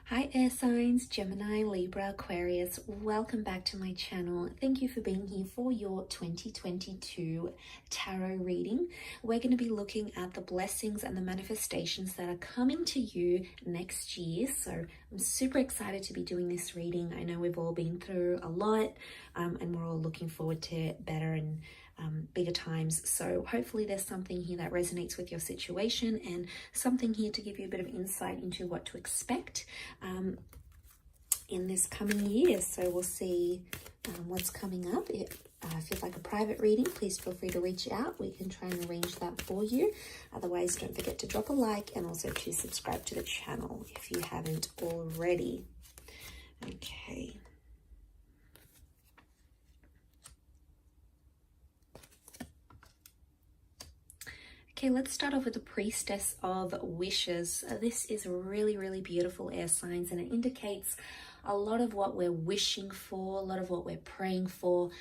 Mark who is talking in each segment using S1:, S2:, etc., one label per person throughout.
S1: Hi air signs, Gemini, Libra, Aquarius, welcome back to my channel. Thank you for being here for your 2022 tarot reading. We're going to be looking at the blessings and the manifestations that are coming to you next year. So I'm super excited to be doing this reading. I know we've all been through a lot and we're all looking forward to better and bigger times. So hopefully there's something here that resonates with your situation and something here to give you a bit of insight into what to expect in this coming year. So we'll see what's coming up. If feels like a private reading, please feel free to reach out. We can try and arrange that for you. Otherwise, don't forget to drop a like and also to subscribe to the channel if you haven't already. Okay. Okay, let's start off with the Priestess of Wishes. This is really, really beautiful, air signs, and it indicates a lot of what we're wishing for, a lot of what we're praying for,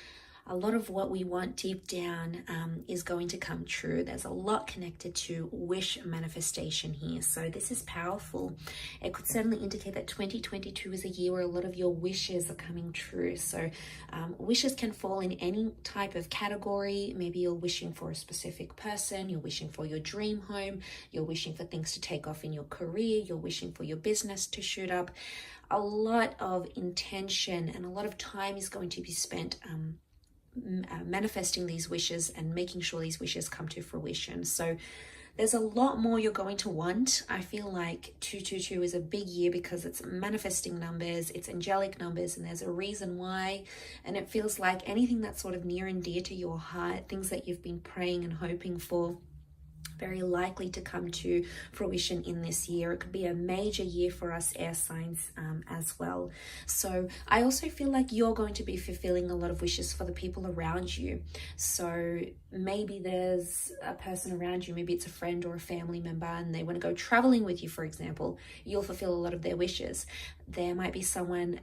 S1: a lot of what we want deep down is going to come true. There's a lot connected to wish manifestation here. So this is powerful. It could certainly indicate that 2022 is a year where a lot of your wishes are coming true. So wishes can fall in any type of category. Maybe you're wishing for a specific person, you're wishing for your dream home, you're wishing for things to take off in your career, you're wishing for your business to shoot up. A lot of intention and a lot of time is going to be spent manifesting these wishes and making sure these wishes come to fruition. So there's a lot more you're going to want. I feel like 222 is a big year because it's manifesting numbers, it's angelic numbers, and there's a reason why. And it feels like anything that's sort of near and dear to your heart, things that you've been praying and hoping for, very likely to come to fruition in this year. It could be a major year for us air signs as well. So I also feel like you're going to be fulfilling a lot of wishes for the people around you. So maybe there's a person around you, maybe it's a friend or a family member, and they want to go traveling with you, for example. You'll fulfill a lot of their wishes. There might be someone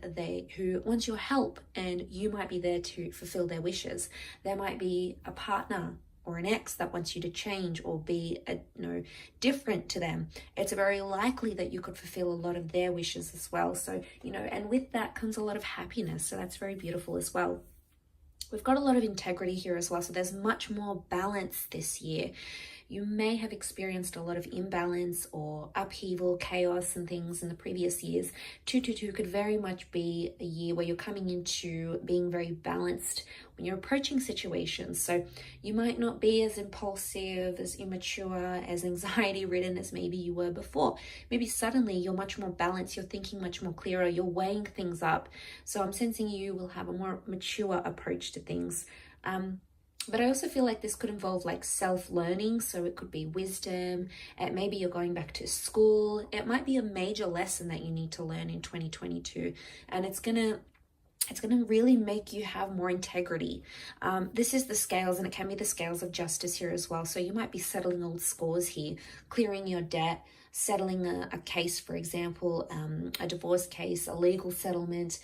S1: who wants your help and you might be there to fulfill their wishes. There might be a partner or an ex that wants you to change or be different to them. It's very likely that you could fulfill a lot of their wishes as well. So, and with that comes a lot of happiness. So that's very beautiful as well. We've got a lot of integrity here as well. So there's much more balance this year. You may have experienced a lot of imbalance or upheaval, chaos and things in the previous years. 222 could very much be a year where you're coming into being very balanced when you're approaching situations. So you might not be as impulsive, as immature, as anxiety-ridden as maybe you were before. Maybe suddenly you're much more balanced, you're thinking much more clearer, you're weighing things up. So I'm sensing you will have a more mature approach to things. But I also feel like this could involve like self-learning. So it could be wisdom. Maybe you're going back to school. It might be a major lesson that you need to learn in 2022. And it's going to really make you have more integrity. This is the scales, and it can be the scales of justice here as well. So you might be settling old scores here, clearing your debt, settling a case, for example, a divorce case, a legal settlement,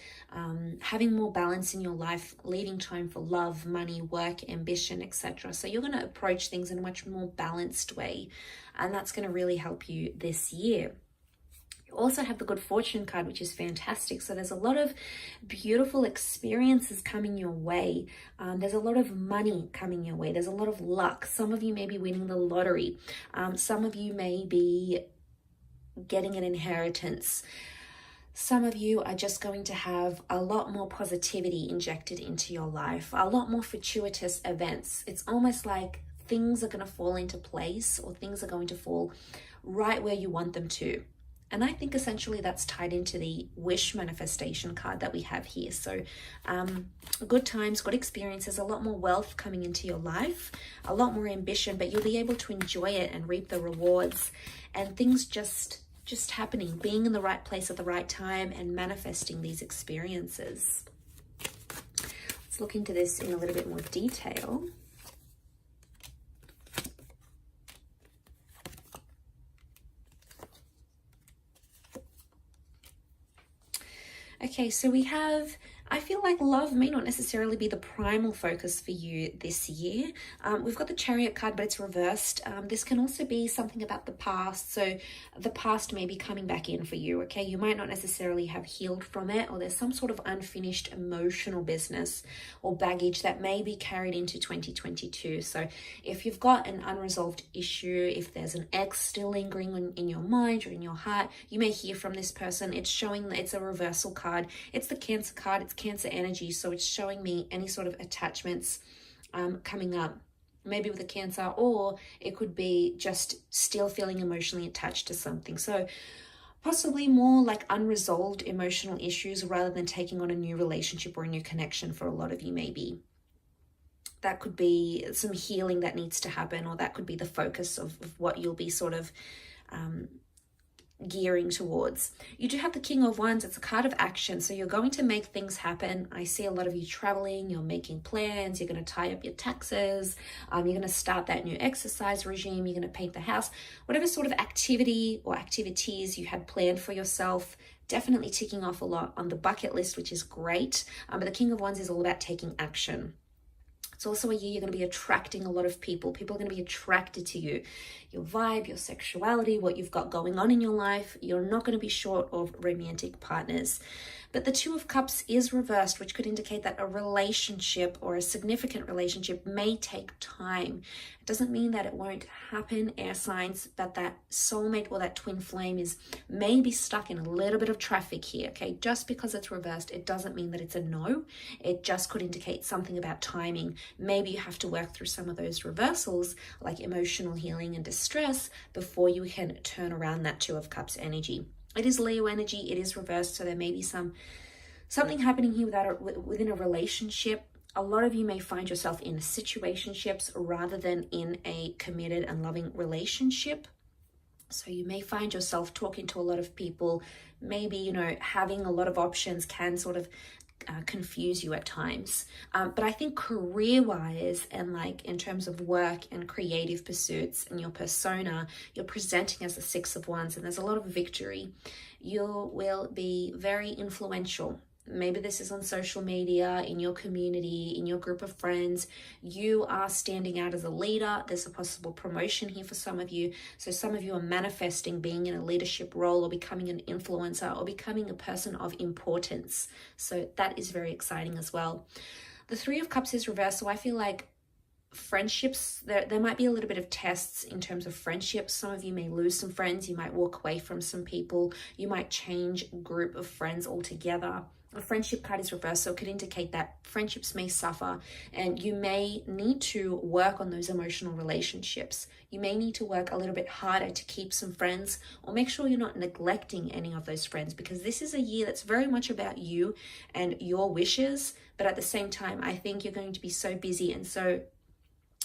S1: having more balance in your life, leaving time for love, money, work, ambition, etc. So you're going to approach things in a much more balanced way, and that's going to really help you this year. You also have the good fortune card, which is fantastic. So there's a lot of beautiful experiences coming your way. There's a lot of money coming your way. There's a lot of luck. Some of you may be winning the lottery. Some of you may be getting an inheritance. Some of you are just going to have a lot more positivity injected into your life, a lot more fortuitous events. It's almost like things are going to fall into place, or things are going to fall right where you want them to. And I think essentially that's tied into the wish manifestation card that we have here. So good times, good experiences, a lot more wealth coming into your life, a lot more ambition, but you'll be able to enjoy it and reap the rewards, and things just happening, being in the right place at the right time and manifesting these experiences. Let's look into this in a little bit more detail. Okay, so we have I feel like love may not necessarily be the primal focus for you this year. We've got the Chariot card, but it's reversed. This can also be something about the past. So the past may be coming back in for you, okay? You might not necessarily have healed from it, or there's some sort of unfinished emotional business or baggage that may be carried into 2022. So if you've got an unresolved issue, if there's an ex still lingering in your mind or in your heart, you may hear from this person. It's showing that it's a reversal card. It's the Cancer card. It's Cancer energy, so it's showing me any sort of attachments coming up, maybe with a Cancer, or it could be just still feeling emotionally attached to something. So possibly more like unresolved emotional issues rather than taking on a new relationship or a new connection for a lot of you. Maybe that could be some healing that needs to happen, or that could be the focus of what you'll be sort of gearing towards. You do have the King of Wands. It's a card of action, so you're going to make things happen. I see a lot of you traveling, you're making plans, you're going to tie up your taxes, you're going to start that new exercise regime, you're going to paint the house, whatever sort of activity or activities you had planned for yourself. Definitely ticking off a lot on the bucket list, which is great. But the King of Wands is all about taking action. It's also a year you're going to be attracting a lot of people. People are going to be attracted to you. Your vibe, your sexuality, what you've got going on in your life. You're not going to be short of romantic partners. But the Two of Cups is reversed, which could indicate that a relationship or a significant relationship may take time. It doesn't mean that it won't happen, air signs, but that soulmate or that twin flame is maybe stuck in a little bit of traffic here, okay? Just because it's reversed, it doesn't mean that it's a no. It just could indicate something about timing. Maybe you have to work through some of those reversals, like emotional healing and distress, before you can turn around that Two of Cups energy. It is Leo energy, it is reversed, so there may be something happening here within a relationship. A lot of you may find yourself in situationships rather than in a committed and loving relationship. So you may find yourself talking to a lot of people. Maybe, having a lot of options can sort of confuse you at times. But I think career-wise and like in terms of work and creative pursuits and your persona, you're presenting as the Six of Wands, and there's a lot of victory. You will be very influential. Maybe this is on social media, in your community, in your group of friends. You are standing out as a leader. There's a possible promotion here for some of you. So some of you are manifesting being in a leadership role or becoming an influencer or becoming a person of importance. So that is very exciting as well. The Three of Cups is reversed. So I feel like friendships, there might be a little bit of tests in terms of friendships. Some of you may lose some friends. You might walk away from some people. You might change group of friends altogether. A friendship card is reversed, so it could indicate that friendships may suffer and you may need to work on those emotional relationships. You may need to work a little bit harder to keep some friends, or make sure you're not neglecting any of those friends, because this is a year that's very much about you and your wishes. But at the same time, I think you're going to be so busy and so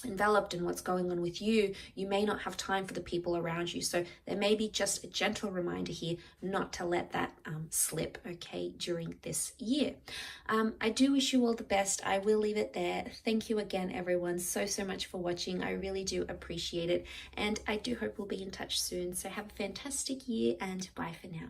S1: enveloped in what's going on with you, you may not have time for the people around you. So there may be just a gentle reminder here not to let that slip, okay, during this year. I do wish you all the best. I will leave it there. Thank you again, everyone, so much for watching. I really do appreciate it, and I do hope we'll be in touch soon. So have a fantastic year, and bye for now.